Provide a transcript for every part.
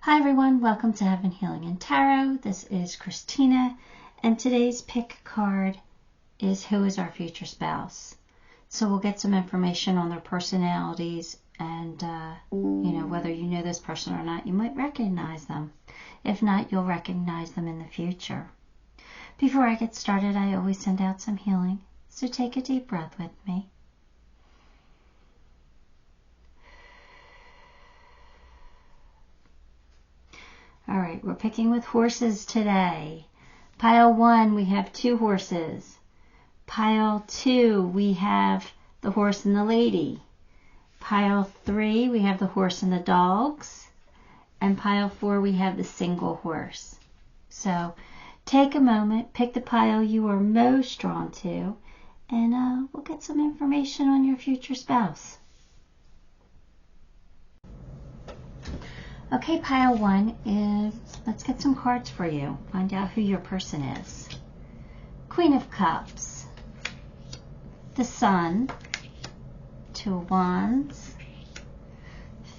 Hi everyone, welcome to Heaven Healing and Tarot. This is Christina, and today's pick card is Who is Our Future Spouse? So we'll get some information on their personalities and, whether you know this person or not, you might recognize them. If not, you'll recognize them in the future. Before I get started, I always send out some healing, so take a deep breath with me. All right, we're picking with horses today. Pile 1, we have 2 horses. Pile 2, we have the horse and the lady. Pile 3, we have the horse and the dogs. And pile 4, we have the single horse. So take a moment, pick the pile you are most drawn to, and we'll get some information on your future spouse. Okay, pile 1 is, let's get some cards for you. Find out who your person is. Queen of Cups, the Sun, 2 of Wands,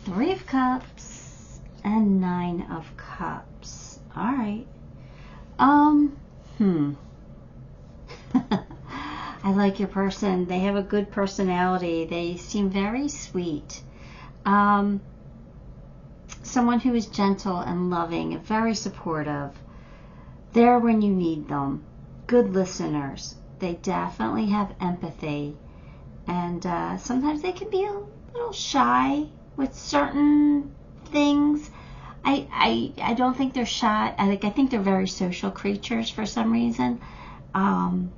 3 of Cups, and 9 of Cups. All right. I like your person. They have a good personality. They seem very sweet. Someone who is gentle and loving and very supportive. There when you need them. Good listeners. They definitely have empathy. And sometimes they can be a little shy with certain things. I don't think they're shy. I think they're very social creatures for some reason. But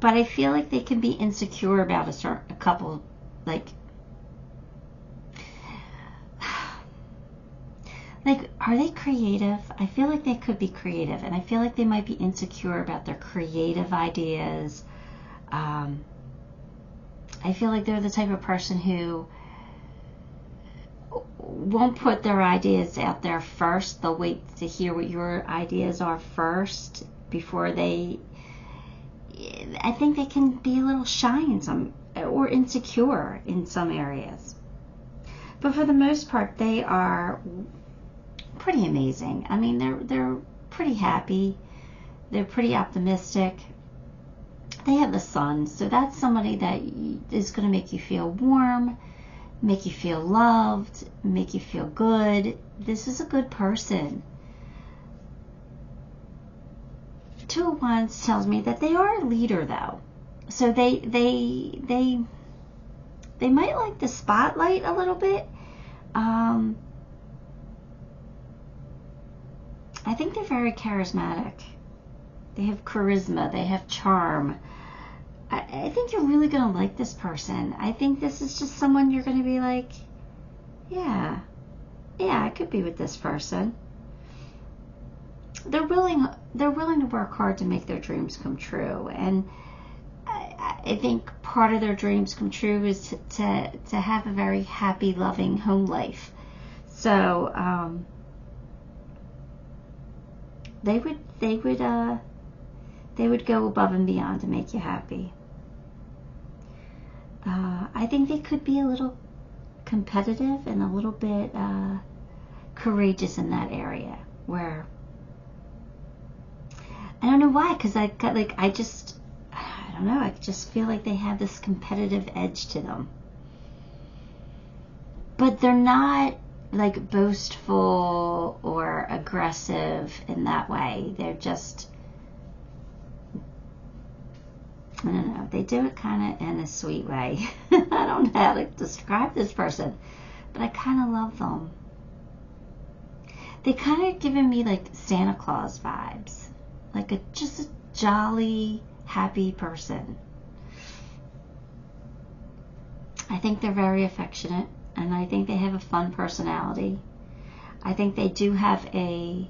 I feel like they can be insecure about a couple, are they creative? I feel like they could be creative, and I feel like they might be insecure about their creative ideas. I feel like they're the type of person who won't put their ideas out there first. They'll wait to hear what your ideas are first before they... I think they can be a little shy in some, or insecure in some areas. But for the most part, they are pretty amazing. I mean, they're pretty happy. They're pretty optimistic. They have the Sun, so that's somebody that is going to make you feel warm, make you feel loved, make you feel good. This is a good person. 2 of Wands tells me that they are a leader, though. So they might like the spotlight a little bit. I think they're very charismatic. They have charisma. They have charm. I think you're really going to like this person. I think this is just someone you're going to be like, yeah, I could be with this person. They're willing to work hard to make their dreams come true. And I think part of their dreams come true is to have a very happy, loving home life. So, they would go above and beyond to make you happy. I think they could be a little competitive and a little bit courageous in that area. Where I don't know why, because I just feel like they have this competitive edge to them. But they're not like boastful or aggressive in that way. They're just, I don't know, they do it kind of in a sweet way. I don't know how to describe this person, but I kind of love them. They kind of giving me like Santa Claus vibes, like just a jolly, happy person. I think they're very affectionate. And I think they have a fun personality. I think they do have a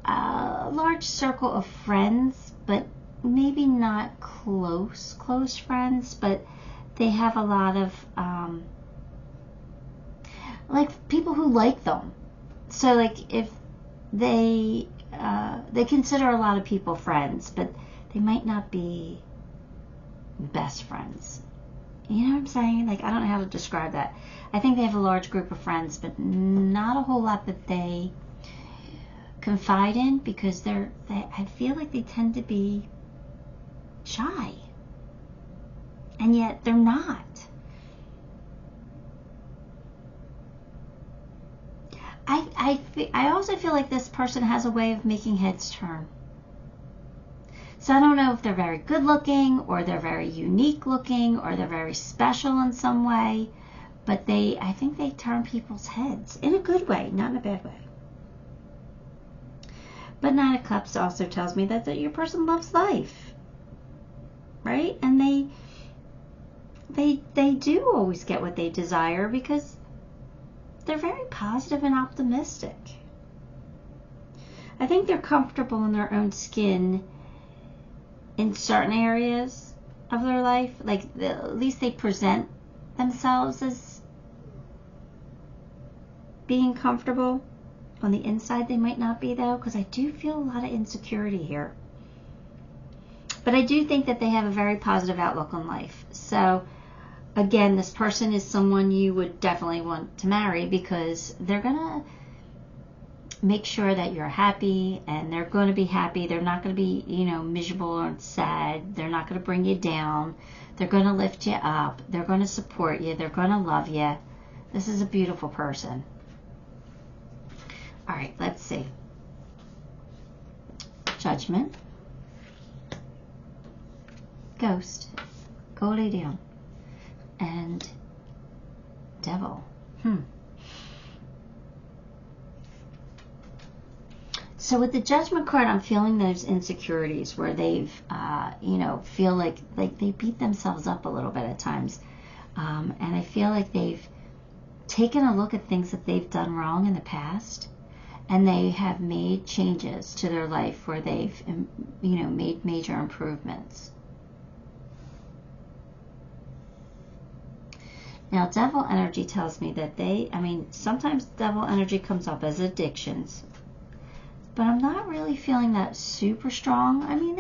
large circle of friends, but maybe not close friends, but they have a lot of people who like them. So if they consider a lot of people friends, but they might not be best friends. You know what I'm saying? Like, I don't know how to describe that. I think they have a large group of friends, but not a whole lot that they confide in, because I feel like they tend to be shy. And yet they're not. I also feel like this person has a way of making heads turn. So I don't know if they're very good looking, or they're very unique looking, or they're very special in some way, but I think they turn people's heads in a good way, not in a bad way. But Nine of Cups also tells me that your person loves life, right? And they do always get what they desire, because they're very positive and optimistic. I think they're comfortable in their own skin in certain areas of their life. Like, at least they present themselves as being comfortable. On the inside, they might not be, though, because I do feel a lot of insecurity here. But I do think that they have a very positive outlook on life. So, again, this person is someone you would definitely want to marry, because they're going to make sure that you're happy, and they're going to be happy. They're not going to be, miserable or sad. They're not going to bring you down. They're going to lift you up. They're going to support you. They're going to love you. This is a beautiful person. All right, let's see. Judgment. Ghost. Go lay down. And Devil. So with the Judgment card, I'm feeling those insecurities where they've, feel like they beat themselves up a little bit at times. And I feel like they've taken a look at things that they've done wrong in the past, and they have made changes to their life where they've, made major improvements. Now, Devil energy tells me that sometimes Devil energy comes up as addictions, but I'm not really feeling that super strong. I mean,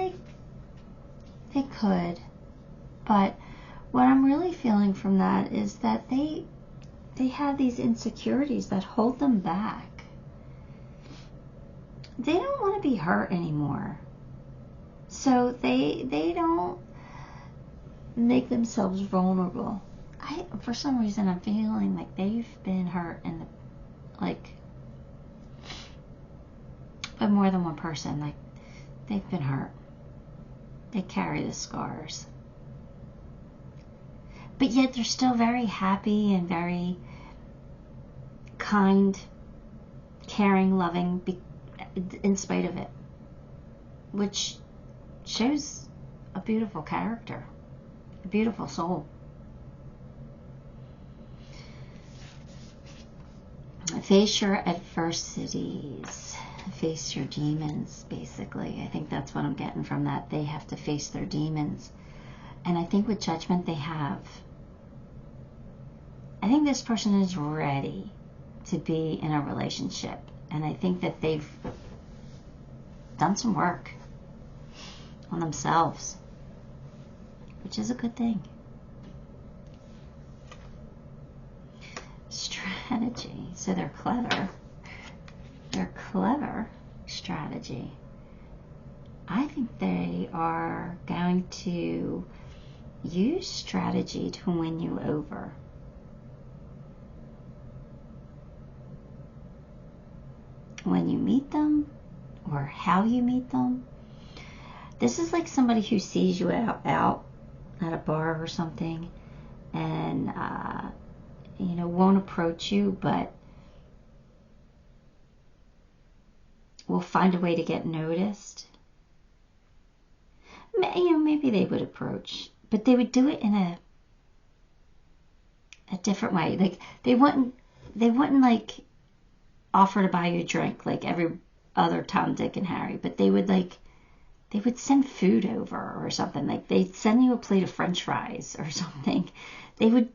they could, but what I'm really feeling from that is that they have these insecurities that hold them back. They don't want to be hurt anymore. So they don't make themselves vulnerable. For some reason, I'm feeling like they've been hurt by more than one person. Like, they've been hurt. They carry the scars. But yet they're still very happy and very kind, caring, loving, in spite of it. Which shows a beautiful character, a beautiful soul. Face your adversities. Face your demons, basically. I think that's what I'm getting from that. They have to face their demons. And I think with Judgment I think this person is ready to be in a relationship. And I think that they've done some work on themselves, which is a good thing. Strategy. So they're clever. They're clever strategy. I think they are going to use strategy to win you over. When you meet them, or how you meet them. This is like somebody who sees you out at a bar or something, and won't approach you, but will find a way to get noticed. Maybe they would approach, but they would do it in a different way. Like, they wouldn't like offer to buy you a drink like every other Tom, Dick, and Harry, but they would send food over or something. Like, they'd send you a plate of French fries or something. They would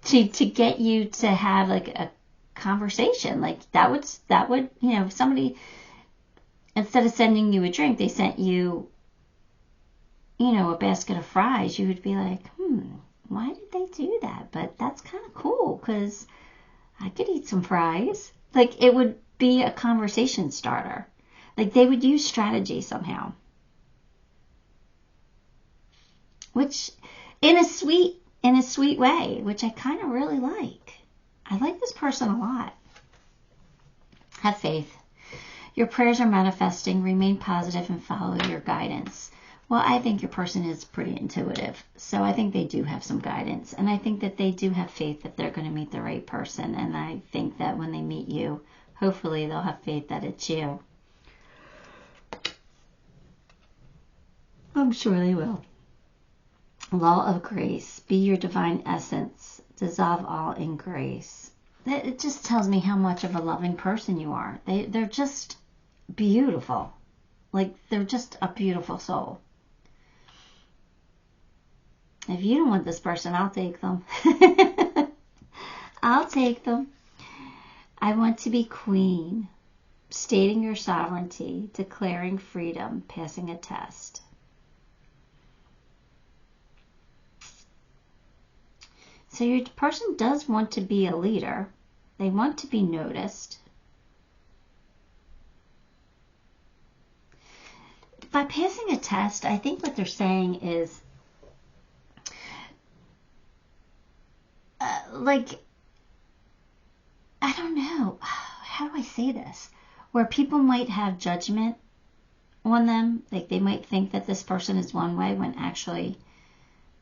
to get you to have like a conversation. Like, that would somebody, instead of sending you a drink, they sent you a basket of fries. You would be like, why did they do that? But that's kind of cool, because I could eat some fries. Like, it would be a conversation starter. Like, they would use strategy somehow. Which, in a sweet way, which I kind of really like. I like this person a lot. Have faith. Your prayers are manifesting. Remain positive and follow your guidance. Well, I think your person is pretty intuitive. So I think they do have some guidance. And I think that they do have faith that they're going to meet the right person. And I think that when they meet you, hopefully they'll have faith that it's you. I'm sure they will. Law of grace. Be your divine essence. Dissolve all in grace. It just tells me how much of a loving person you are. They're just beautiful. Like, they're just a beautiful soul. If you don't want this person, I'll take them. I'll take them. I want to be queen. Stating your sovereignty. Declaring freedom. Passing a test. So your person does want to be a leader. They want to be noticed. By passing a test, I think what they're saying is, like, I don't know, how do I say this? Where people might have judgment on them. Like, they might think that this person is one way when actually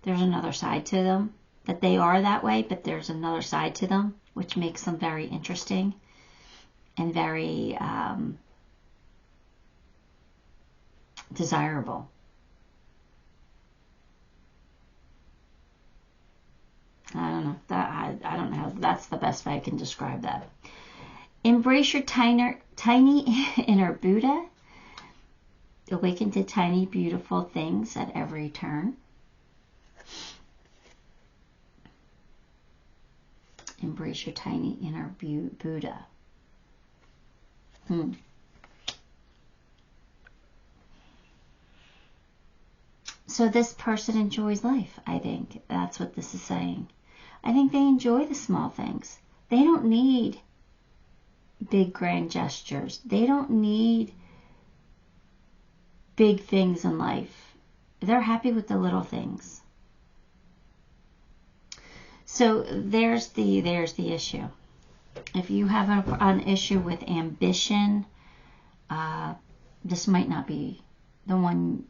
there's another side to them. That they are that way, but there's another side to them, which makes them very interesting and very desirable. I don't know. I don't know. That's the best way I can describe that. Embrace your tiny inner Buddha. Awaken to tiny, beautiful things at every turn. Embrace your tiny inner Buddha. So this person enjoys life, I think. That's what this is saying. I think they enjoy the small things. They don't need big grand gestures. They don't need big things in life. They're happy with the little things. So there's the issue. If you have an issue with ambition, this might not be the one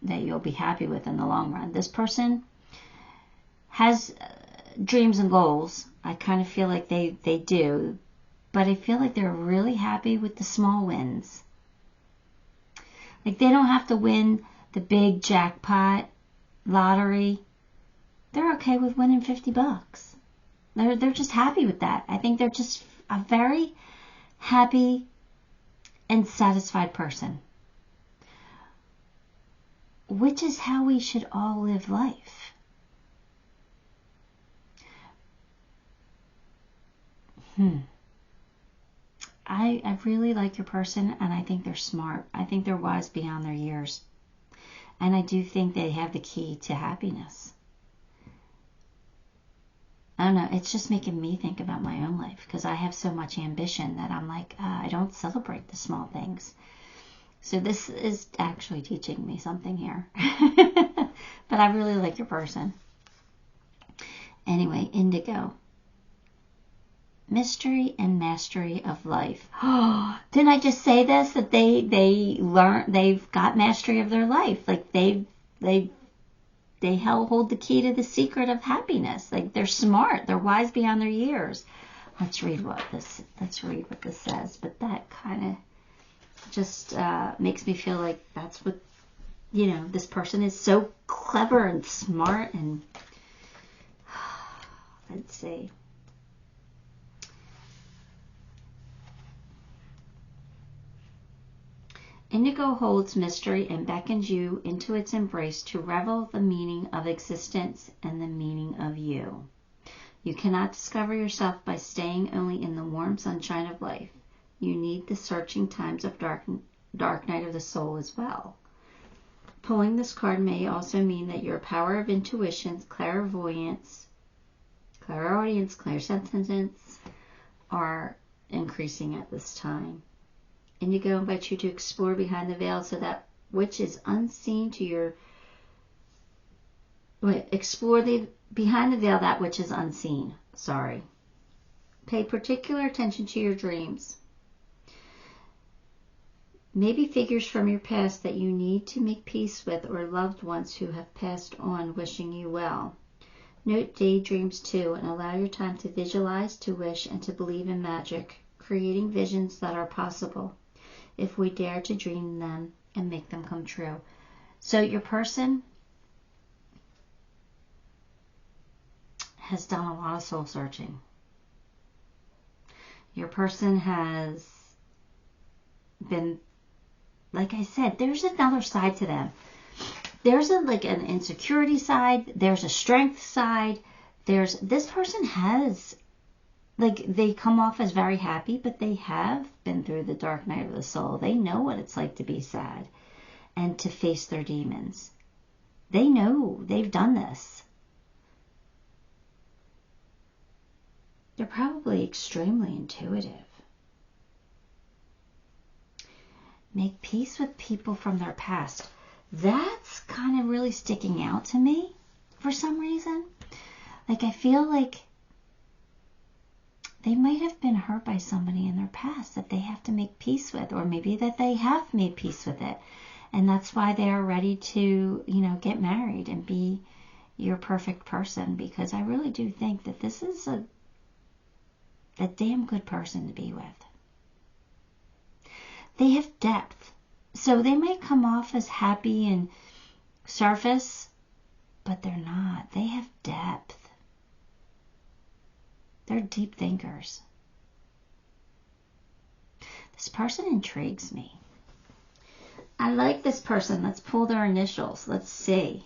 that you'll be happy with in the long run. This person has dreams and goals. I kind of feel like they do, but I feel like they're really happy with the small wins. Like, they don't have to win the big jackpot lottery. They're okay with winning $50. They're just happy with that. I think they're just a very happy and satisfied person. Which is how we should all live life. I really like your person, and I think they're smart. I think they're wise beyond their years. And I do think they have the key to happiness. I don't know, it's just making me think about my own life, because I have so much ambition that I'm like, I don't celebrate the small things. So this is actually teaching me something here. But I really like your person. Anyway, indigo. Mystery and mastery of life. Didn't I just say this? That they've got mastery of their life. Like, they hold the key to the secret of happiness. Like, they're smart. They're wise beyond their years. Let's read what this says. But that kind of just makes me feel like that's what, this person is so clever and smart. And let's see. Indigo holds mystery and beckons you into its embrace to revel the meaning of existence and the meaning of you. You cannot discover yourself by staying only in the warm sunshine of life. You need the searching times of dark night of the soul as well. Pulling this card may also mean that your power of intuition, clairvoyance, clairaudience, clairsentience are increasing at this time. Indigo invites you to explore behind the veil so that which is unseen to your... explore behind the veil that which is unseen. Sorry. Pay particular attention to your dreams. Maybe figures from your past that you need to make peace with, or loved ones who have passed on wishing you well. Note daydreams too, and allow your time to visualize, to wish, and to believe in magic, creating visions that are possible if we dare to dream them and make them come true. So your person has done a lot of soul searching. Your person has been, like I said, there's another side to them. There's an insecurity side. There's a strength side. This person has, they come off as very happy, but they have been through the dark night of the soul. They know what it's like to be sad and to face their demons. They know. They've done this. They're probably extremely intuitive. Make peace with people from their past. That's kind of really sticking out to me for some reason. I feel like they might have been hurt by somebody in their past that they have to make peace with, or maybe that they have made peace with it. And that's why they are ready to, get married and be your perfect person, because I really do think that this is a damn good person to be with. They have depth. So they might come off as happy and surface, but they're not. They have depth. They're deep thinkers. This person intrigues me. I like this person. Let's pull their initials. Let's see.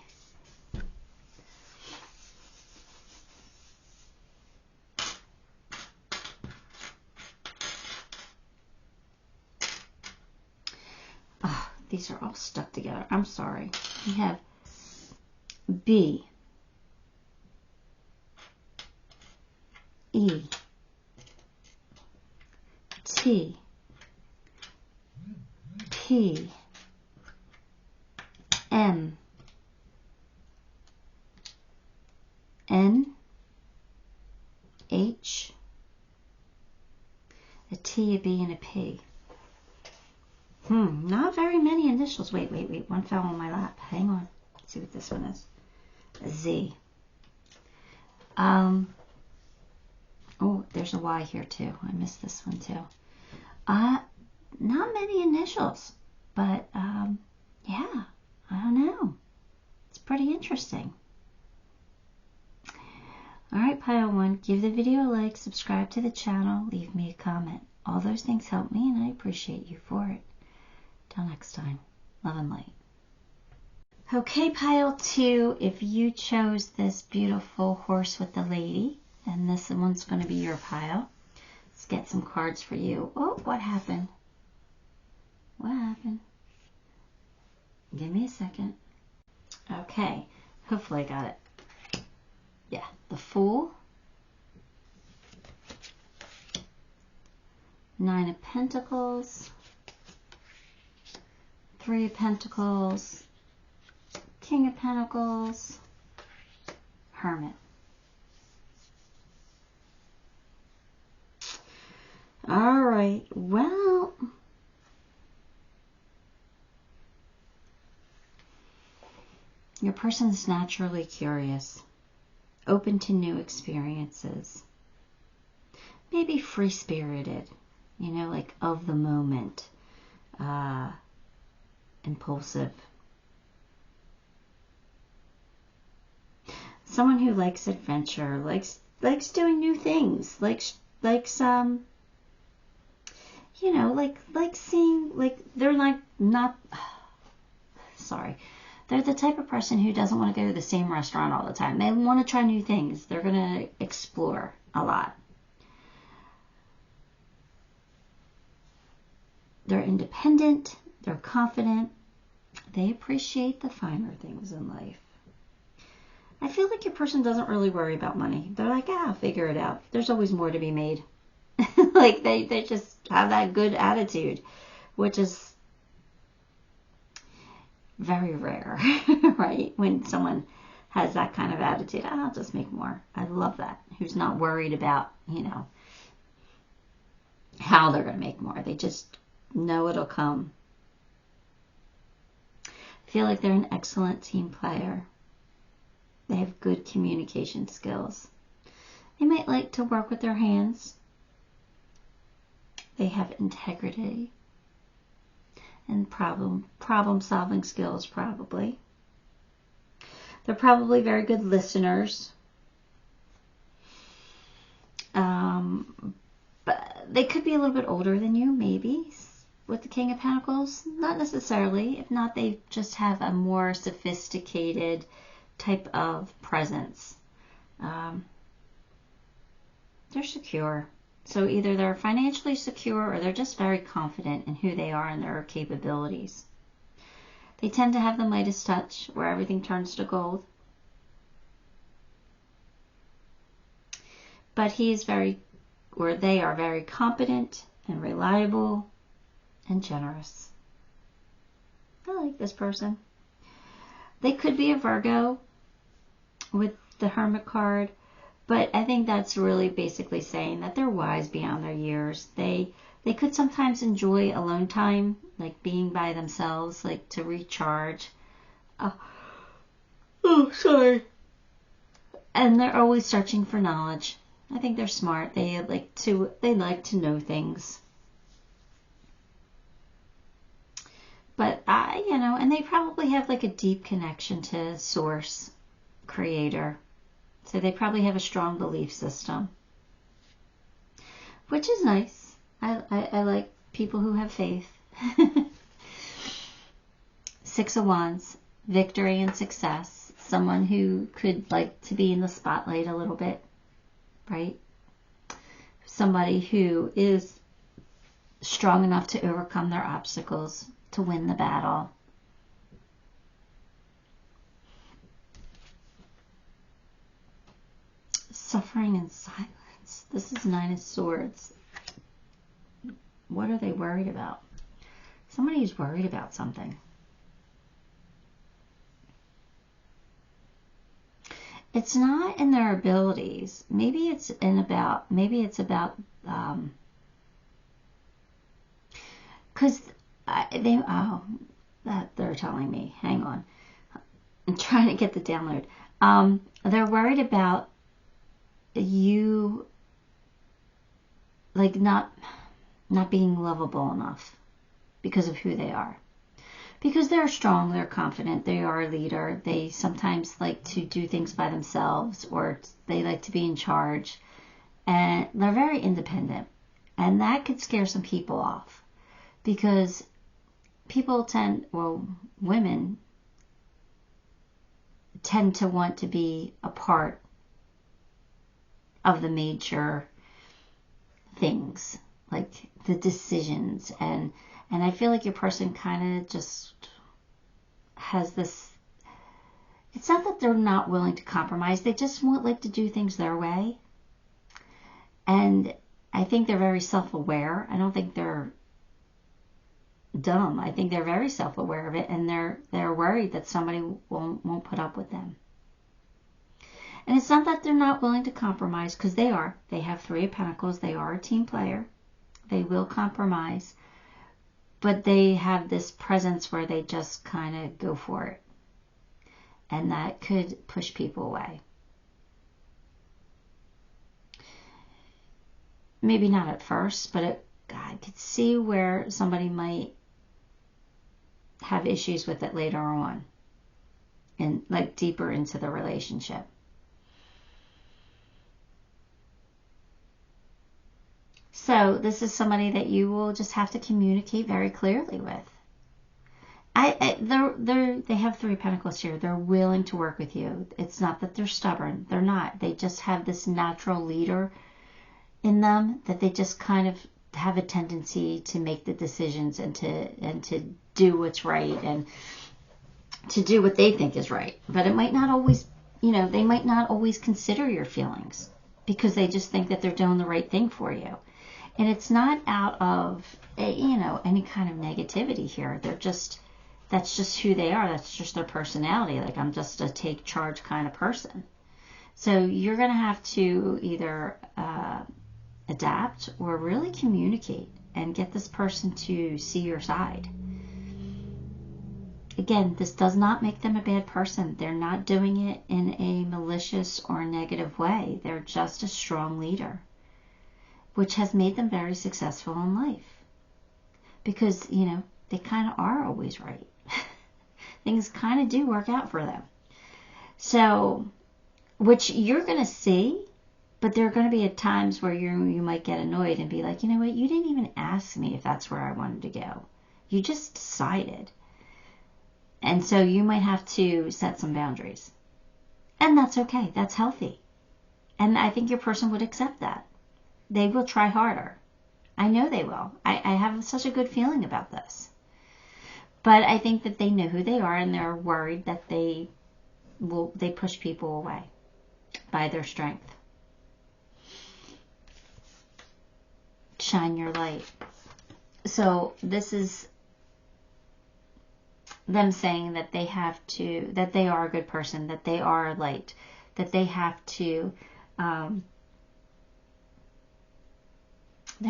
These are all stuck together. I'm sorry. We have B, E, T, P, M, N, H, a T, a B, and a P. Not very many initials. Wait. One fell on my lap. Hang on. Let's see what this one is. A Z. Oh, there's a Y here too. I missed this one too. Not many initials, but yeah, I don't know. It's pretty interesting. All right, pile one. Give the video a like, subscribe to the channel, leave me a comment. All those things help me, and I appreciate you for it. Till next time, love and light. Okay, pile two, if you chose this beautiful horse with the lady, then this one's going to be your pile. Let's get some cards for you. Oh, what happened? What happened? Give me a second. Okay, hopefully I got it. Yeah, the Fool, Nine of Pentacles, Three of Pentacles, King of Pentacles, Hermit. All right, well, your person is naturally curious, open to new experiences, maybe free-spirited, like of the moment, impulsive. Someone who likes adventure, likes doing new things, likes seeing, they're they're the type of person who doesn't want to go to the same restaurant all the time. They want to try new things. They're going to explore a lot. They're independent. They're confident. They appreciate the finer things in life. I feel like your person doesn't really worry about money. They're like, I'll figure it out. There's always more to be made. Like they just have that good attitude, which is very rare, right? When someone has that kind of attitude, I'll just make more. I love that. Who's not worried about, how they're going to make more. They just know it'll come. I feel like they're an excellent team player. They have good communication skills. They might like to work with their hands. They have integrity and problem-solving skills, probably. They're probably very good listeners. But they could be a little bit older than you, maybe, with the King of Pentacles. Not necessarily. If not, they just have a more sophisticated type of presence. They're secure. So either they're financially secure or they're just very confident in who they are and their capabilities. They tend to have the Midas touch, where everything turns to gold. But they are very competent and reliable and generous. I like this person. They could be a Virgo with the Hermit card, but I think that's really basically saying that they're wise beyond their years. They could sometimes enjoy alone time, like being by themselves, like to recharge. Sorry. And they're always searching for knowledge. I think they're smart. They like to know things. But and they probably have like a deep connection to Source, Creator. So they probably have a strong belief system, which is nice. I like people who have faith. Six of Wands, victory and success. Someone who could like to be in the spotlight a little bit, right? Somebody who is strong enough to overcome their obstacles, to win the battle. Suffering in silence. This is Nine of Swords. What are they worried about? Somebody is worried about something. It's not in their abilities. Maybe it's about because they're telling me. Hang on. I'm trying to get the download. They're worried about you like not being lovable enough because of who they are. Because they're strong, they're confident, they are a leader. They sometimes like to do things by themselves, or they like to be in charge. And they're very independent. And that could scare some people off. Because women tend to want to be a part of the major things, like the decisions, and I feel like your person kind of just has this, it's not that they're not willing to compromise, they just like to do things their way. And I think they're very self-aware. I don't think they're dumb. I think they're very self-aware of it, and they're worried that somebody won't put up with them. And it's not that they're not willing to compromise, because they are. They have Three of Pentacles. They are a team player. They will compromise. But they have this presence where they just kind of go for it. And that could push people away. Maybe not at first, but I could see where somebody might have issues with it later on. And like deeper into the relationship. So this is somebody that you will just have to communicate very clearly with. They have Three of Pentacles here. They're willing to work with you. It's not that they're stubborn. They're not. They just have this natural leader in them that they just kind of have a tendency to make the decisions and to do what's right. to do what they think is right. But it might not always, they might not always consider your feelings because they just think that they're doing the right thing for you. And it's not out of, any kind of negativity here. That's just who they are. That's just their personality. Like, I'm just a take charge kind of person. So you're going to have to either adapt or really communicate and get this person to see your side. Again, this does not make them a bad person. They're not doing it in a malicious or negative way. They're just a strong leader, which has made them very successful in life. Because, they kind of are always right. Things kind of do work out for them. So, which you're going to see, but there are going to be at times where you might get annoyed and be like, you know what, you didn't even ask me if that's where I wanted to go. You just decided. And so you might have to set some boundaries. And that's okay. That's healthy. And I think your person would accept that. They will try harder. I know they will. I have such a good feeling about this. But I think that they know who they are and they're worried that they push people away by their strength. Shine your light. So this is them saying that they are a good person, that they are a light, that they have to, they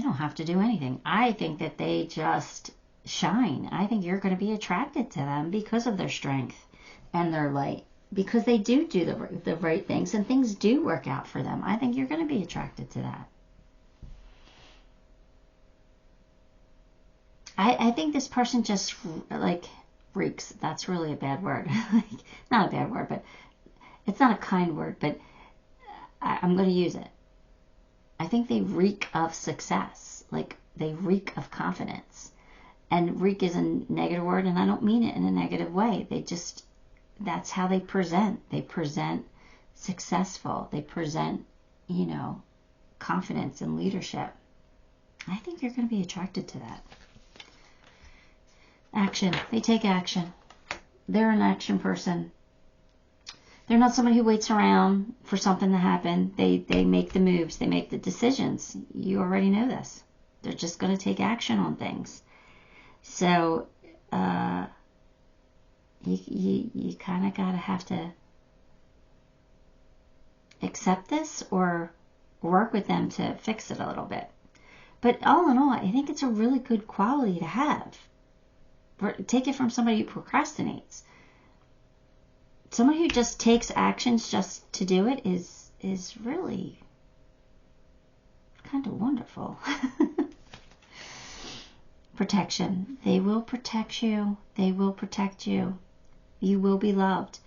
don't have to do anything. I think that they just shine. I think you're going to be attracted to them because of their strength and their light, because they do the right things and things do work out for them. I think you're going to be attracted to that. I think this person just reeks. That's really a bad word. Not a bad word, but it's not a kind word, but I'm going to use it. I think they reek of success. Like, they reek of confidence. And reek is a negative word, and I don't mean it in a negative way. That's how they present. They present successful. They present, confidence and leadership. I think you're going to be attracted to that. Action. They take action. They're an action person. They're not somebody who waits around for something to happen. They make the moves. They make the decisions. You already know this. They're just going to take action on things. So, you kind of have to accept this or work with them to fix it a little bit. But all in all, I think it's a really good quality to have. Take it from somebody who procrastinates. Somebody who just takes actions just to do it is really kind of wonderful. Protection. They will protect you. They will protect you. You will be loved.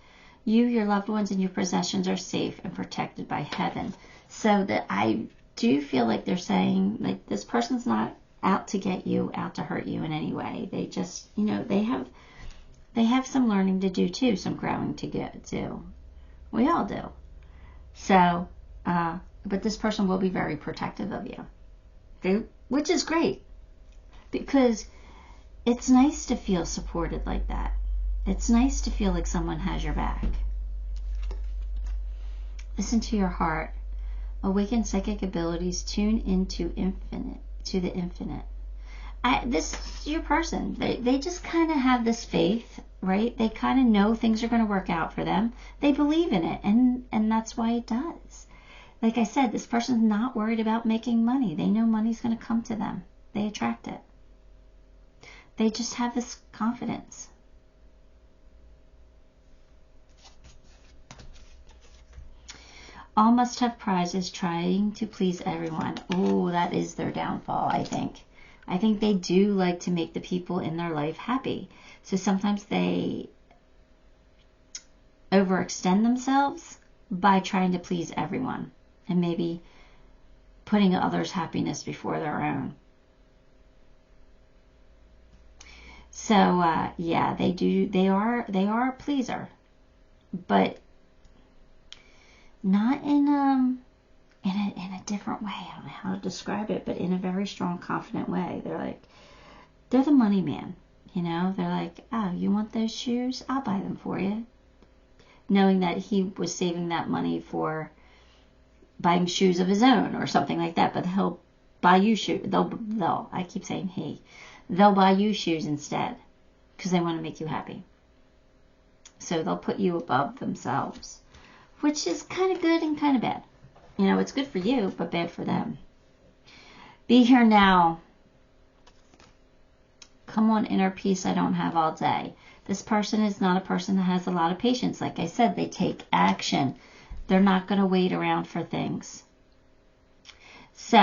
You, your loved ones, and your possessions are safe and protected by heaven. So that I do feel like they're saying, like, this person's not out to get you, out to hurt you in any way. They just, they have some learning to do too, some growing to do. We all do. So, but this person will be very protective of you, which is great, because it's nice to feel supported like that. It's nice to feel like someone has your back. Listen to your heart. Awaken psychic abilities. Tune into the infinite. This is your person. They just kind of have this faith, right? They kind of know things are going to work out for them. They believe in it, and that's why it does. Like I said, this person's not worried about making money. They know money's going to come to them. They attract it. They just have this confidence. All must have prizes, trying to please everyone. Oh, that is their downfall, I think. I think they do like to make the people in their life happy. So sometimes they overextend themselves by trying to please everyone and maybe putting others' happiness before their own. So, yeah, they do. They are a pleaser, but not in a different way. I don't know how to describe it, but in a very strong, confident way. They're the money man. You know, they're like, oh, you want those shoes? I'll buy them for you. Knowing that he was saving that money for buying shoes of his own or something like that. But he'll buy you shoes. I keep saying he. They'll buy you shoes instead because they want to make you happy. So they'll put you above themselves, which is kind of good and kind of bad. You know, it's good for you, but bad for them. Be here now. Come on, inner peace I don't have all day. This person is not a person that has a lot of patience. Like I said, they take action. They're not going to wait around for things. So,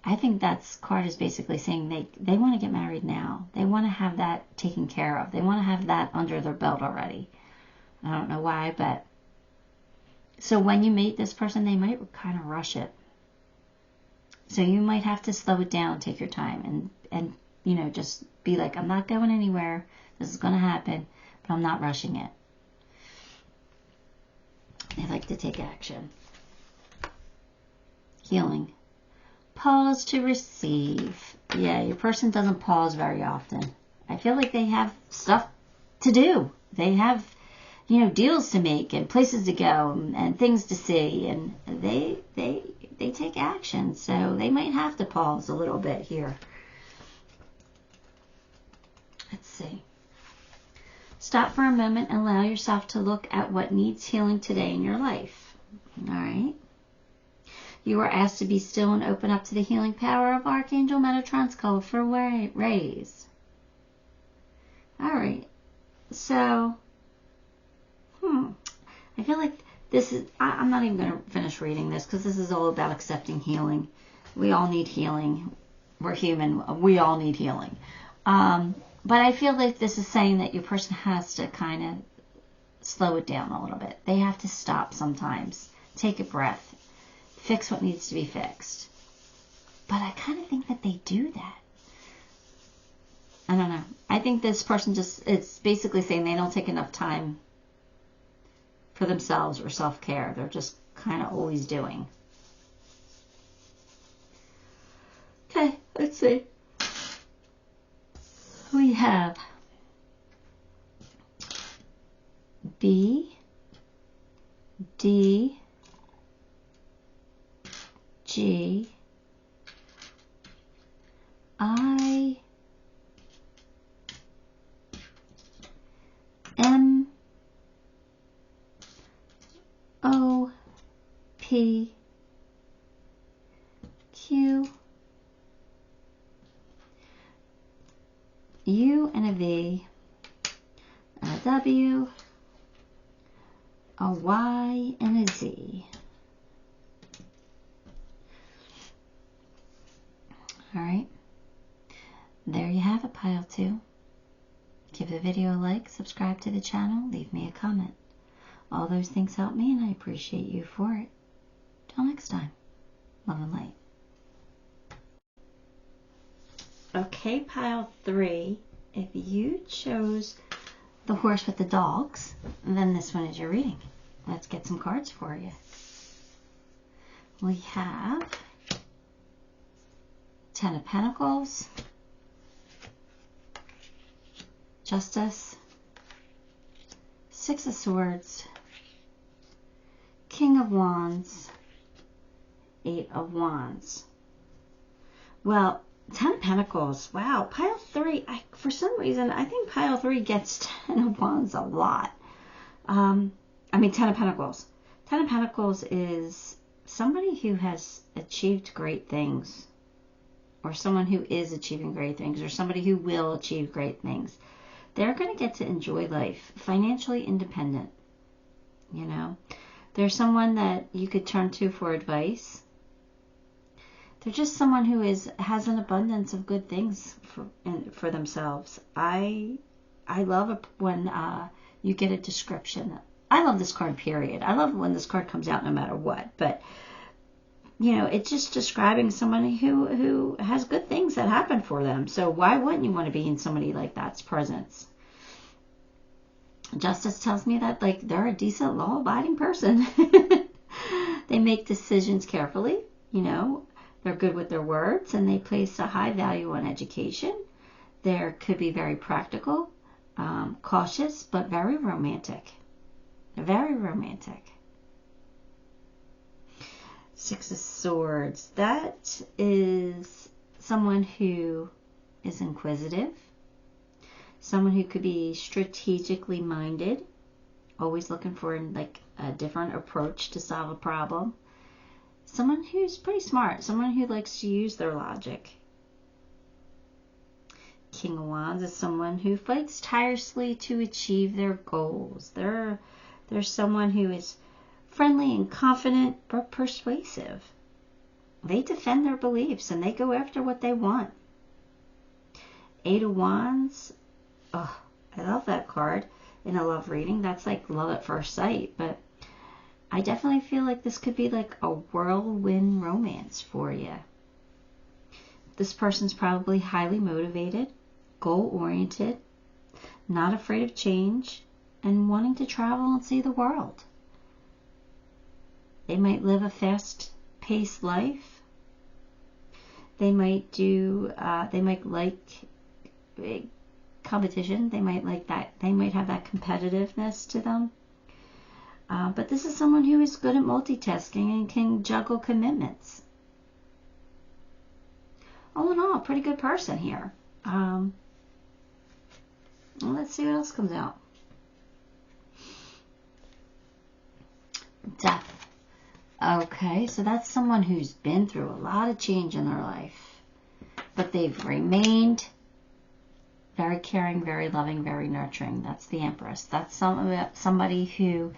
I think that card is basically saying they want to get married now. They want to have that taken care of. They want to have that under their belt already. I don't know why, but... So when you meet this person, they might kind of rush it. So you might have to slow it down, take your time, and you know, just be like, I'm not going anywhere. This is going to happen, but I'm not rushing it. They like to take action. Healing. Pause to receive. Yeah, your person doesn't pause very often. I feel like they have stuff to do. They have, you know, deals to make and places to go and things to see, and they take action. So they might have to pause a little bit here. Let's see. Stop for a moment and allow yourself to look at what needs healing today in your life. All right. You are asked to be still and open up to the healing power of Archangel Metatron's call for rays. All right. So, I feel like this is, I'm not even going to finish reading this because this is all about accepting healing. We all need healing. We're human. We all need healing. But I feel like this is saying that your person has to kind of slow it down a little bit. They have to stop sometimes. Take a breath. Fix what needs to be fixed. But I kind of think that they do that. I don't know. I think this person it's basically saying they don't take enough time for themselves or self-care. They're just kind of always doing. Okay, let's see. We have B, D, G, I, M, O, P, Q, U and a V, a W, a Y and a Z. All right. There you have it, pile 2. Give the video a like, subscribe to the channel, leave me a comment. All those things help me and I appreciate you for it. Till next time. Love and light. Okay, pile 3, if you chose the horse with the dogs, then this one is your reading. Let's get some cards for you. We have 10 of Pentacles, Justice, 6 of Swords, King of Wands, 8 of Wands. Well, 10 of Pentacles. Wow. Pile 3. For some reason, I think pile 3 gets 10 of Wands a lot. 10 of Pentacles. 10 of Pentacles is somebody who has achieved great things. Or someone who is achieving great things. Or somebody who will achieve great things. They're going to get to enjoy life. Financially independent. You know. They're someone that you could turn to for advice. They're just someone who has an abundance of good things for themselves. I love it when you get a description. I love this card, period. I love when this card comes out no matter what. But, you know, it's just describing somebody who has good things that happen for them. So why wouldn't you want to be in somebody like that's presence? Justice tells me that, like, they're a decent, law-abiding person. They make decisions carefully, you know. They're good with their words, and they place a high value on education. There could be very practical, cautious, but very romantic. Very romantic. Six of Swords. That is someone who is inquisitive. Someone who could be strategically minded. Always looking for like a different approach to solve a problem. Someone who's pretty smart. Someone who likes to use their logic. King of Wands is someone who fights tirelessly to achieve their goals. They're someone who is friendly and confident, but persuasive. They defend their beliefs and they go after what they want. Eight of Wands. Oh, I love that card in a love reading. That's like love at first sight, but I definitely feel like this could be like a whirlwind romance for you. This person's probably highly motivated, goal-oriented, not afraid of change, and wanting to travel and see the world. They might live a fast-paced life. They might like competition. They might like that. They might have that competitiveness to them. But this is someone who is good at multitasking and can juggle commitments. All in all, pretty good person here. Let's see what else comes out. Death. Okay, so that's someone who's been through a lot of change in their life, but they've remained very caring, very loving, very nurturing. That's the Empress. That's somebody who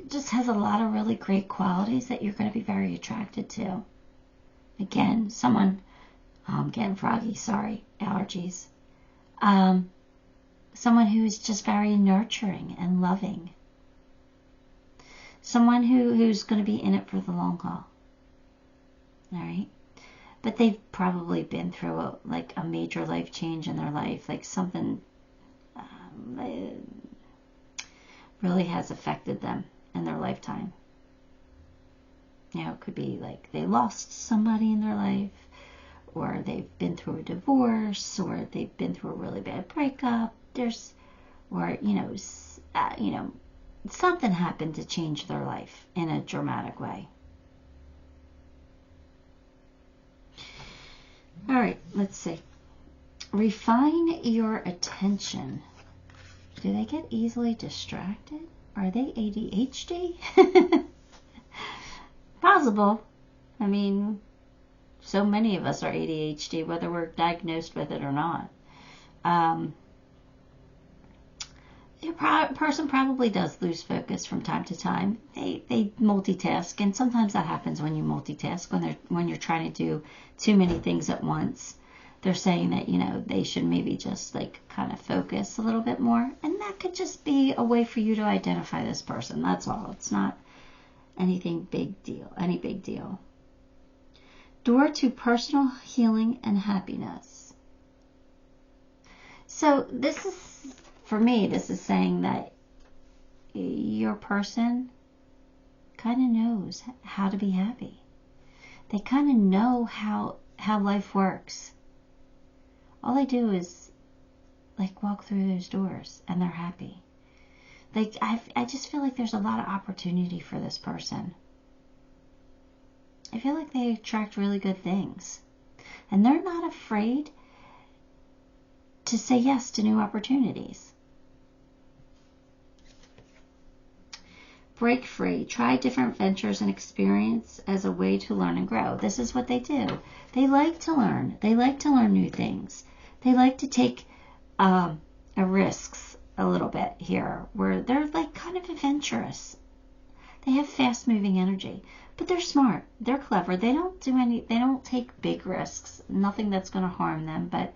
just has a lot of really great qualities that you're going to be very attracted to. Again, someone, I'm getting froggy, sorry, allergies. Someone who is just very nurturing and loving. Someone who's going to be in it for the long haul. All right? But they've probably been through a major life change in their life, like something really has affected them in their lifetime. You know, it could be like they lost somebody in their life, or they've been through a divorce, or they've been through a really bad breakup. Something happened to change their life in a dramatic way. All right, let's see. Refine your attention. Do they get easily distracted? Are they ADHD? Possible. I mean, so many of us are ADHD, whether we're diagnosed with it or not. Your person probably does lose focus from time to time. They multitask, and sometimes that happens when you multitask, when you're trying to do too many things at once. They're saying that, they should maybe just kind of focus a little bit more, and that could just be a way for you to identify this person. That's all. It's not any big deal. Door to personal healing and happiness. So this is saying that your person kind of knows how to be happy. They kind of know how life works. All they do is walk through those doors and they're happy. I just feel like there's a lot of opportunity for this person. I feel like they attract really good things. And they're not afraid to say yes to new opportunities. Break free. Try different ventures and experience as a way to learn and grow. This is what they do. They like to learn. They like to learn new things. They like to take risks a little bit here, where they're kind of adventurous. They have fast-moving energy, but they're smart. They're clever. They don't take big risks. Nothing that's going to harm them. But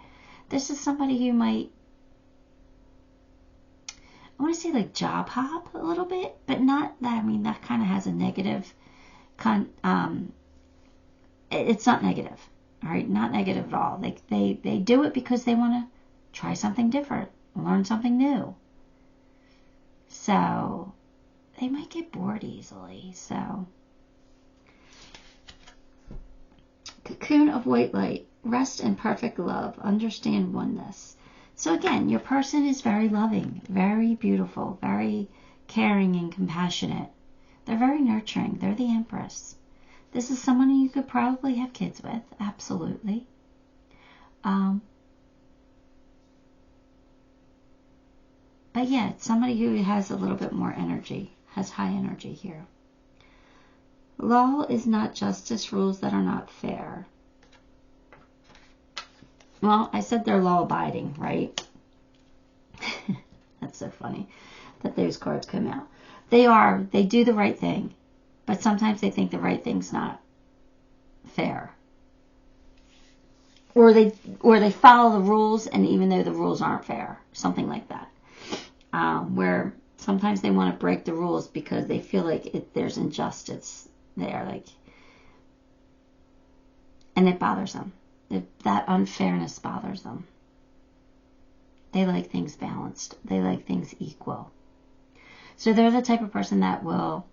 this is somebody who might, I want to say job hop a little bit, but not that. I mean, that kind of has a negative. It's not negative. All right, not negative at all. They do it because they want to try something different, learn something new. So they might get bored easily. So cocoon of white light. rest in perfect love. Understand oneness. So again, your person is very loving, very beautiful, very caring and compassionate. They're very nurturing. They're the Empress. This is someone you could probably have kids with. Absolutely. But yeah, it's somebody who has a little bit more energy, has high energy here. Law is not justice, rules that are not fair. Well, I said they're law-abiding, right? That's so funny that those cards come out. They do the right thing, but sometimes they think the right thing's not fair. Or they follow the rules, and even though the rules aren't fair, something like that. Where sometimes they want to break the rules because they feel like there's injustice there, and it bothers them. That unfairness bothers them. They like things balanced. They like things equal. So they're the type of person that will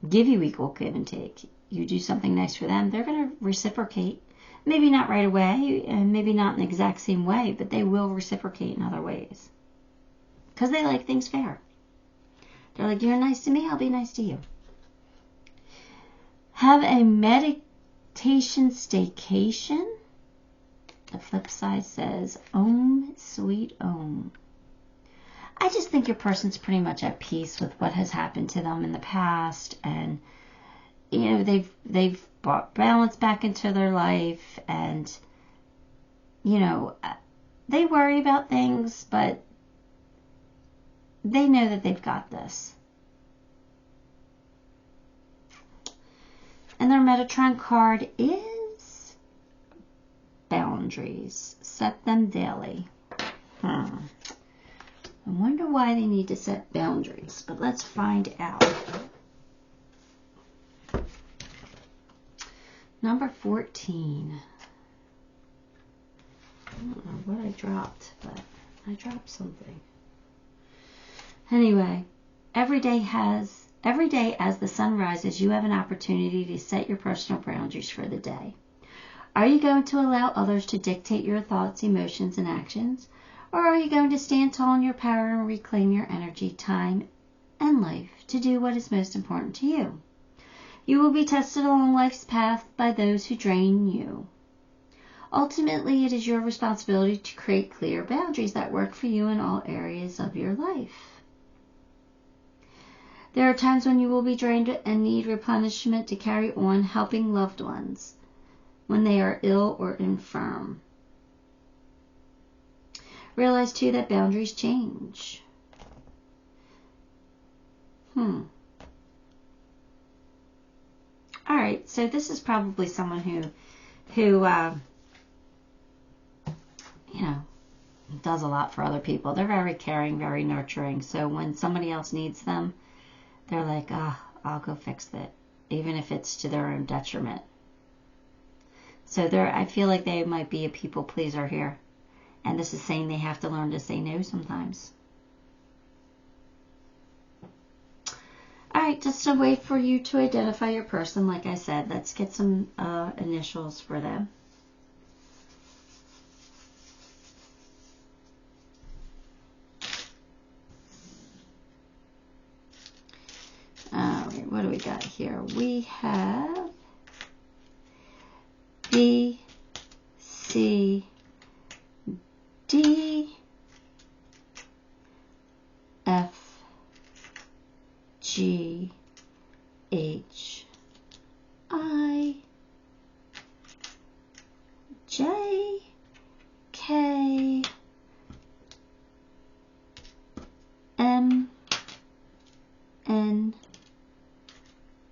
give you equal give and take. You do something nice for them, they're going to reciprocate. Maybe not right away, and maybe not in the exact same way, but they will reciprocate in other ways. Because they like things fair. They're like, you're nice to me, I'll be nice to you. Have a meditation staycation. The flip side says, Om, sweet Om. I just think your person's pretty much at peace with what has happened to them in the past, and they've brought balance back into their life, and they worry about things, but they know that they've got this. And their Metatron card is boundaries. Set them daily. I wonder why they need to set boundaries, but let's find out. Number 14. I don't know what I dropped, but I dropped something. Anyway, every day as the sun rises, you have an opportunity to set your personal boundaries for the day. Are you going to allow others to dictate your thoughts, emotions, and actions? Or are you going to stand tall in your power and reclaim your energy, time, and life to do what is most important to you? You will be tested along life's path by those who drain you. Ultimately, it is your responsibility to create clear boundaries that work for you in all areas of your life. There are times when you will be drained and need replenishment to carry on helping loved ones when they are ill or infirm. Realize, too, that boundaries change. Alright, so this is probably someone who does a lot for other people. They're very caring, very nurturing. So when somebody else needs them, they're like, I'll go fix it, even if it's to their own detriment. So I feel like they might be a people pleaser here. And this is saying they have to learn to say no sometimes. Alright, just a way for you to identify your person, like I said. Let's get some initials for them. Alright, what do we got here? We have B, C, D, F, G, H, I, J, K, M, N,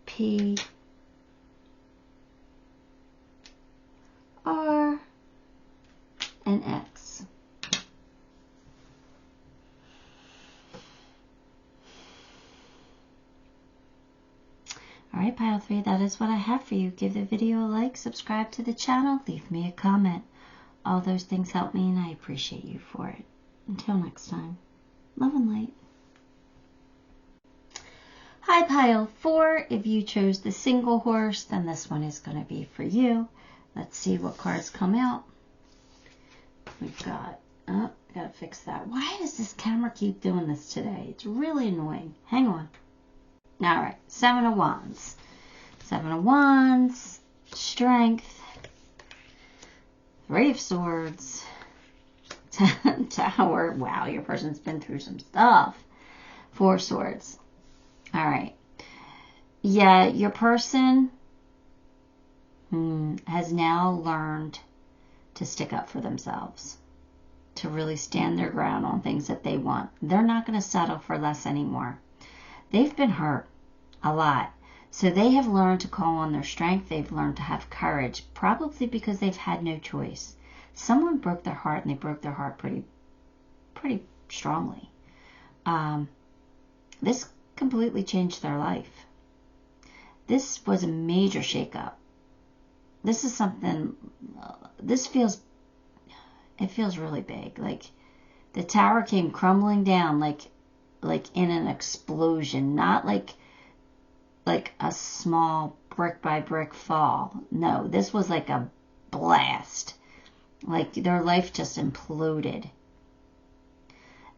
P, R, and X. Alright, Pile 3, that is what I have for you. Give the video a like, subscribe to the channel, leave me a comment. All those things help me and I appreciate you for it. Until next time, love and light. High pile 4. If you chose the single horse, then this one is going to be for you. Let's see what cards come out. We've got, oh, gotta fix that. Why does this camera keep doing this today? It's really annoying. Hang on. All right, 7 of Wands. 7 of Wands, Strength, 3 of Swords, Tower. Wow, your person's been through some stuff. 4 of Swords. All right. Yeah, your person has now learned to stick up for themselves, to really stand their ground on things that they want. They're not going to settle for less anymore. They've been hurt a lot. So they have learned to call on their strength. They've learned to have courage, probably because they've had no choice. Someone broke their heart, and they broke their heart pretty strongly. This completely changed their life. This was a major shakeup. This is something, it feels really big. Like the tower came crumbling down like in an explosion, not like a small brick by brick fall. No, this was like a blast. Like their life just imploded.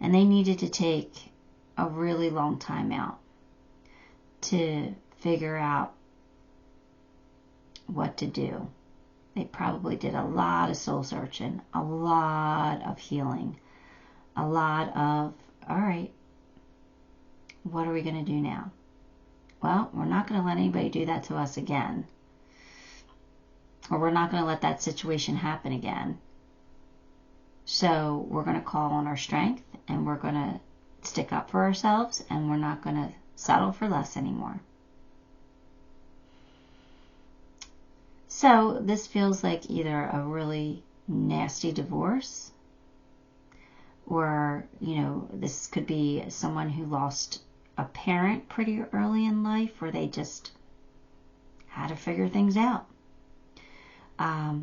And they needed to take a really long time out to figure out what to do. They probably did a lot of soul searching, a lot of healing, a lot of, all right, what are we going to do now? Well, we're not going to let anybody do that to us again. Or we're not going to let that situation happen again. So we're going to call on our strength, and we're going to stick up for ourselves, and we're not going to settle for less anymore. So this feels like either a really nasty divorce, or, this could be someone who lost a parent pretty early in life, where they just had to figure things out. But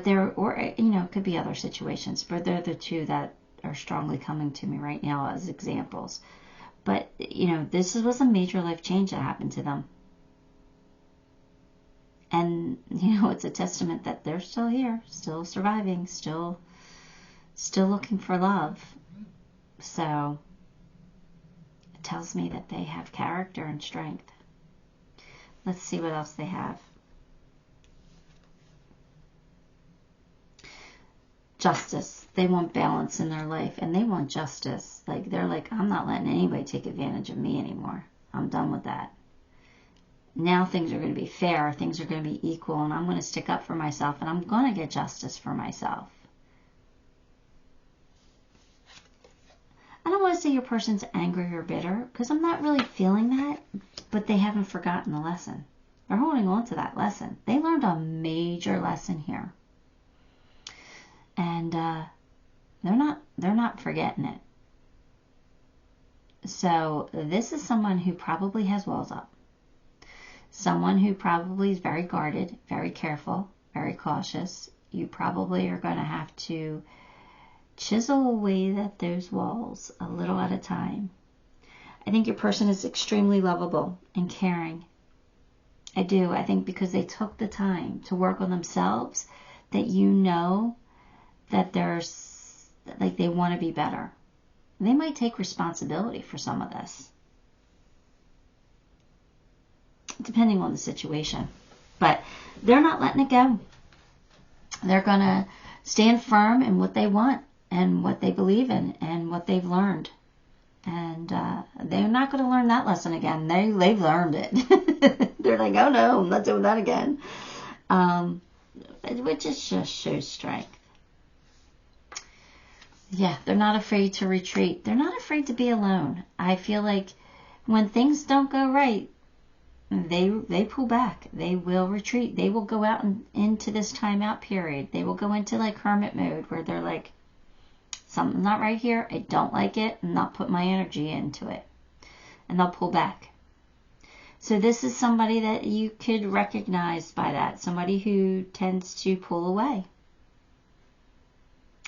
it could be other situations, but they're the two that are strongly coming to me right now as examples. But, this was a major life change that happened to them. And, it's a testament that they're still here, still surviving, still looking for love. So it tells me that they have character and strength. Let's see what else they have. Justice. They want balance in their life, and they want justice. They're like, I'm not letting anybody take advantage of me anymore. I'm done with that. Now things are going to be fair, things are going to be equal, and I'm going to stick up for myself, and I'm going to get justice for myself. I don't want to say your person's angry or bitter, because I'm not really feeling that, but they haven't forgotten the lesson. They're holding on to that lesson. They learned a major lesson here. And they're not forgetting it. So this is someone who probably has walls up. Someone who probably is very guarded, very careful, very cautious. You probably are going to have to chisel away at those walls a little at a time. I think your person is extremely lovable and caring. I do. I think because they took the time to work on themselves, that that they want to be better. They might take responsibility for some of this, depending on the situation. But they're not letting it go. They're going to stand firm in what they want and what they believe in and what they've learned. And they're not going to learn that lesson again. They've learned it. They're like, oh no, I'm not doing that again. Which just shows strength. Yeah, they're not afraid to retreat. They're not afraid to be alone. I feel like when things don't go right, they pull back. They will retreat. They will go out into this timeout period. They will go into like hermit mode, where they're like, something's not right here. I don't like it. I'm not putting my energy into it. And they'll pull back. So this is somebody that you could recognize by that. Somebody who tends to pull away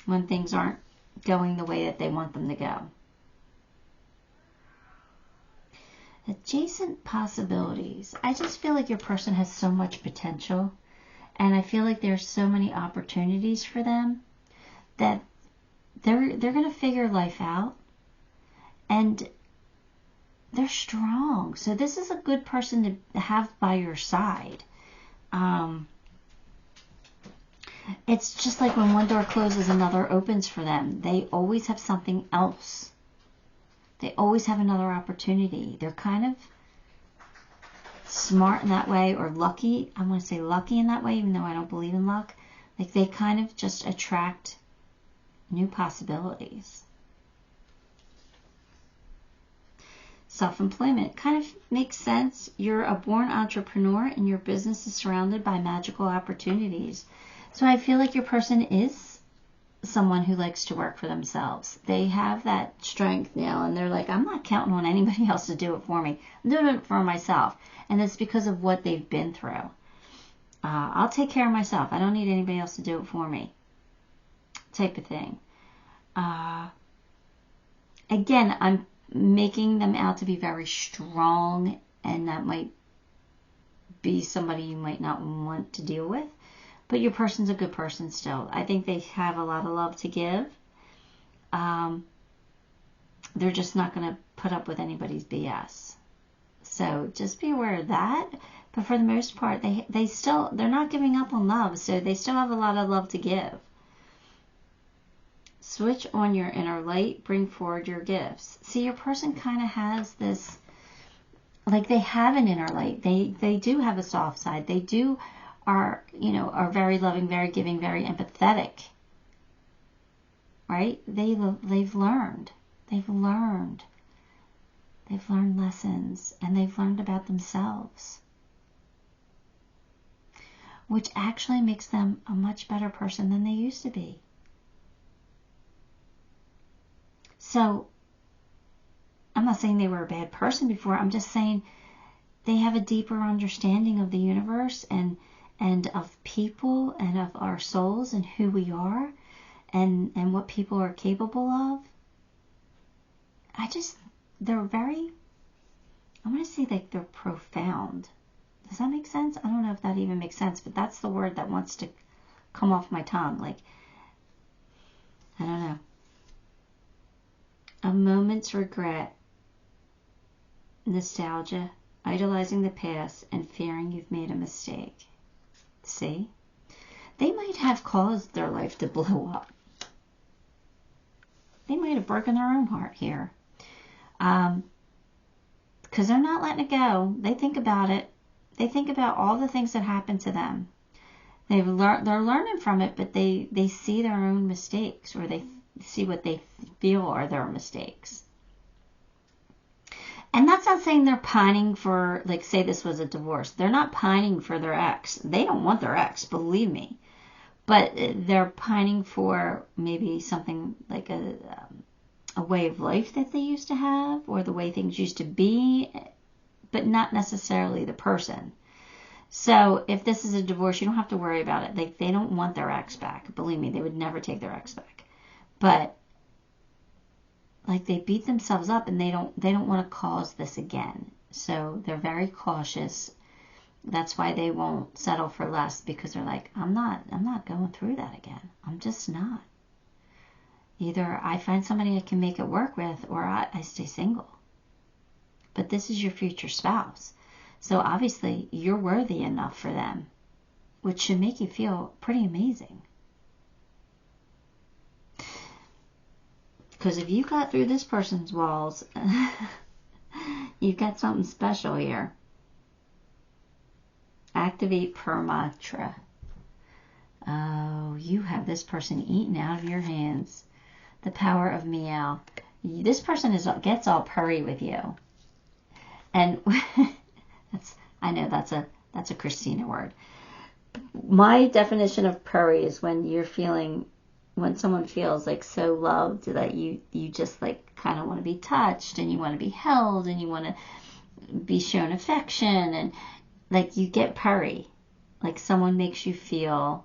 when things aren't going the way that they want them to go. Adjacent possibilities. I just feel like your person has so much potential, and I feel like there's so many opportunities for them that they're going to figure life out, and they're strong. So this is a good person to have by your side. It's just like when one door closes, another opens for them. They always have something else. They always have another opportunity. They're kind of smart in that way, or lucky. I want to say lucky in that way, even though I don't believe in luck. Like they kind of just attract new possibilities. Self-employment kind of makes sense. You're a born entrepreneur and your business is surrounded by magical opportunities. So I feel like your person is someone who likes to work for themselves. They have that strength now, and they're like, I'm not counting on anybody else to do it for me. I'm doing it for myself. And it's because of what they've been through. I'll take care of myself. I don't need anybody else to do it for me. Type of thing. Again, I'm making them out to be very strong, and that might be somebody you might not want to deal with. But your person's a good person still. I think they have a lot of love to give. They're just not going to put up with anybody's BS. So just be aware of that. But for the most part, they're not giving up on love. So they still have a lot of love to give. Switch on your inner light. Bring forward your gifts. See, your person kind of has this, like they have an inner light. They do have a soft side. They are very loving, very giving, very empathetic. Right? They've learned lessons, and they've learned about themselves, which actually makes them a much better person than they used to be. So I'm not saying they were a bad person before. I'm just saying they have a deeper understanding of the universe and of people and of our souls and who we are and what people are capable of. They're very, I want to say like they're profound. Does that make sense? I don't know if that even makes sense, but that's the word that wants to come off my tongue. Like, I don't know. A moment's regret, nostalgia, idolizing the past, and fearing you've made a mistake. See? They might have caused their life to blow up. They might have broken their own heart here. Because they're not letting it go. They think about it. They think about all the things that happened to them. They're learning from it, but they see their own mistakes, or they see what they feel are their mistakes. And that's not saying they're pining for, like, say this was a divorce. They're not pining for their ex. They don't want their ex, believe me. But they're pining for maybe something like a way of life that they used to have, or the way things used to be, but not necessarily the person. So if this is a divorce, you don't have to worry about it. Like, they don't want their ex back. Believe me, they would never take their ex back. But like, they beat themselves up, and they don't want to cause this again. So they're very cautious. That's why they won't settle for less, because they're like, I'm not going through that again. I'm just not. Either I find somebody I can make it work with, or I stay single. But this is your future spouse. So obviously you're worthy enough for them, which should make you feel pretty amazing. Because if you got through this person's walls, you've got something special here. Activate Permatra. Oh, you have this person eaten out of your hands. The power of meow. This person gets all purry with you. And I know that's a Christina word. My definition of purry is when someone feels like so loved that you just like kind of want to be touched, and you want to be held, and you want to be shown affection, and like you get purry. Like someone makes you feel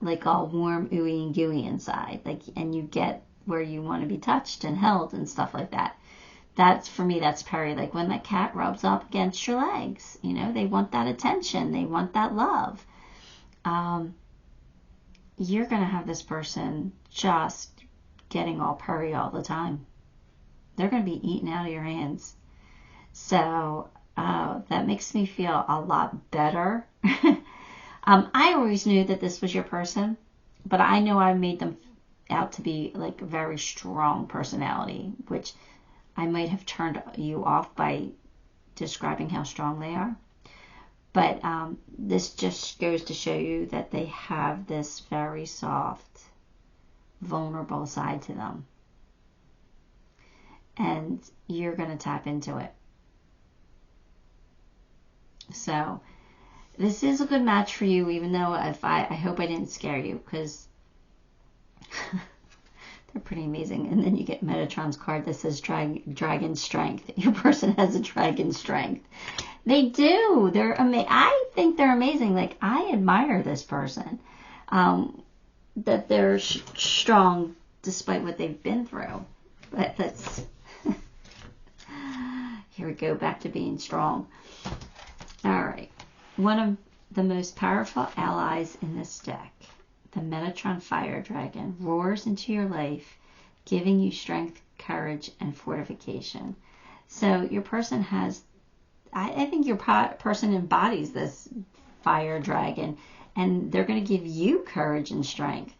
like all warm, ooey and gooey inside, like, and you get where you want to be touched and held and stuff like that. That's, for me, that's peri. Like when that cat rubs up against your legs, you know, they want that attention. They want that love. You're going to have this person just getting all purry all the time. They're going to be eaten out of your hands. So that makes me feel a lot better. I always knew that this was your person, but I know I made them out to be like a very strong personality, which I might have turned you off by describing how strong they are. But this just goes to show you that they have this very soft, vulnerable side to them. And you're going to tap into it. So this is a good match for you, even though I hope I didn't scare you, because they're pretty amazing. And then you get Metatron's card that says Dragon Strength. Your person has a dragon strength. They do. They're amazing. I think they're amazing. Like, I admire this person. That they're strong despite what they've been through. But that's... Here we go, back to being strong. All right. One of the most powerful allies in this deck, the Metatron Fire Dragon, roars into your life, giving you strength, courage, and fortification. So your person has, I think your person embodies this fire dragon, and they're going to give you courage and strength.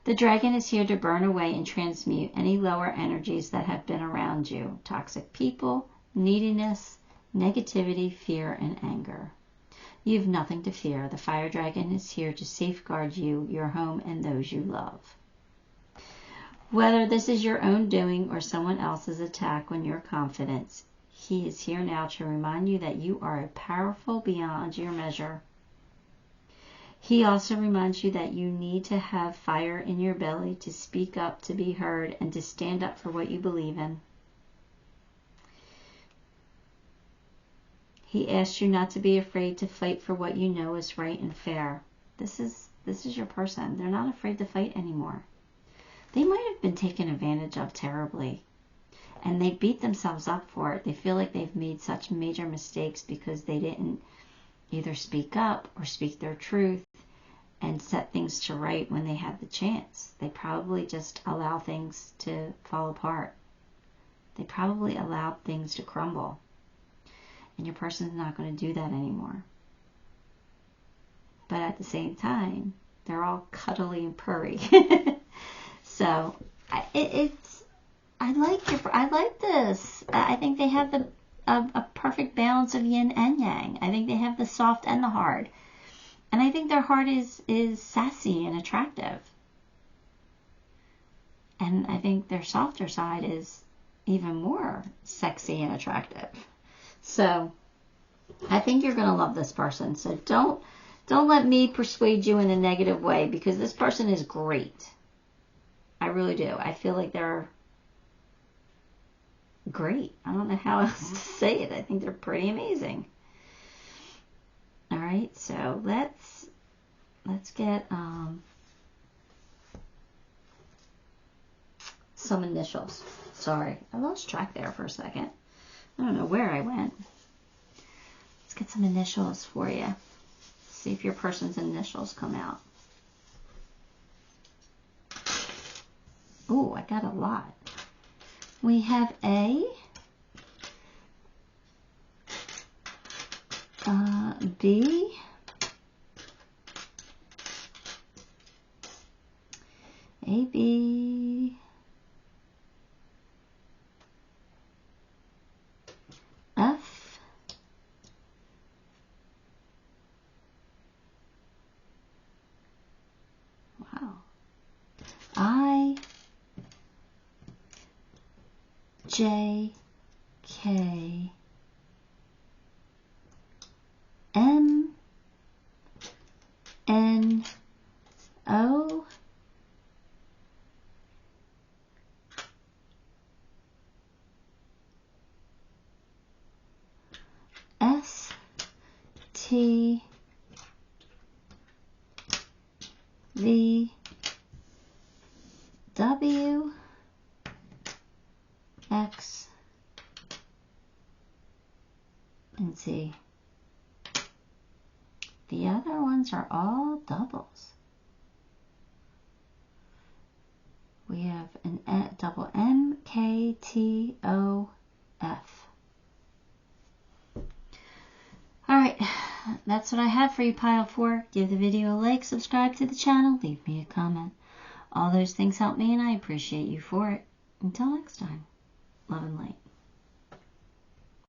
The dragon is here to burn away and transmute any lower energies that have been around you. Toxic people, neediness, negativity, fear, and anger. You have nothing to fear. The fire dragon is here to safeguard you, your home, and those you love. Whether this is your own doing or someone else's attack on your confidence, he is here now to remind you that you are powerful beyond your measure. He also reminds you that you need to have fire in your belly to speak up, to be heard, and to stand up for what you believe in. He asks you not to be afraid to fight for what you know is right and fair. This is your person. They're not afraid to fight anymore. They might have been taken advantage of terribly, and they beat themselves up for it. They feel like they've made such major mistakes because they didn't either speak up or speak their truth and set things to right when they had the chance. They probably just allow things to fall apart. They probably allowed things to crumble. And your person's not going to do that anymore. But at the same time, they're all cuddly and purry. So I like this. I think they have a perfect balance of yin and yang. I think they have the soft and the hard. And I think their heart is sassy and attractive. And I think their softer side is even more sexy and attractive. So I think you're going to love this person. So don't let me persuade you in a negative way, because this person is great. I really do. I feel like they're great. I don't know how else to say it. I think they're pretty amazing. All right, so let's get some initials. Sorry, I lost track there for a second. I don't know where I went. Let's get some initials for you. See if your person's initials come out. Oh, I got a lot. We have A, B, A, B, F, wow, I, J, K, M, N, O, S, T, V, W, X and Z. The other ones are all doubles. We have a double M, K, T, O, F. Alright, that's what I have for you, Pile 4. Give the video a like, subscribe to the channel, leave me a comment. All those things help me and I appreciate you for it. Until next time, love and light.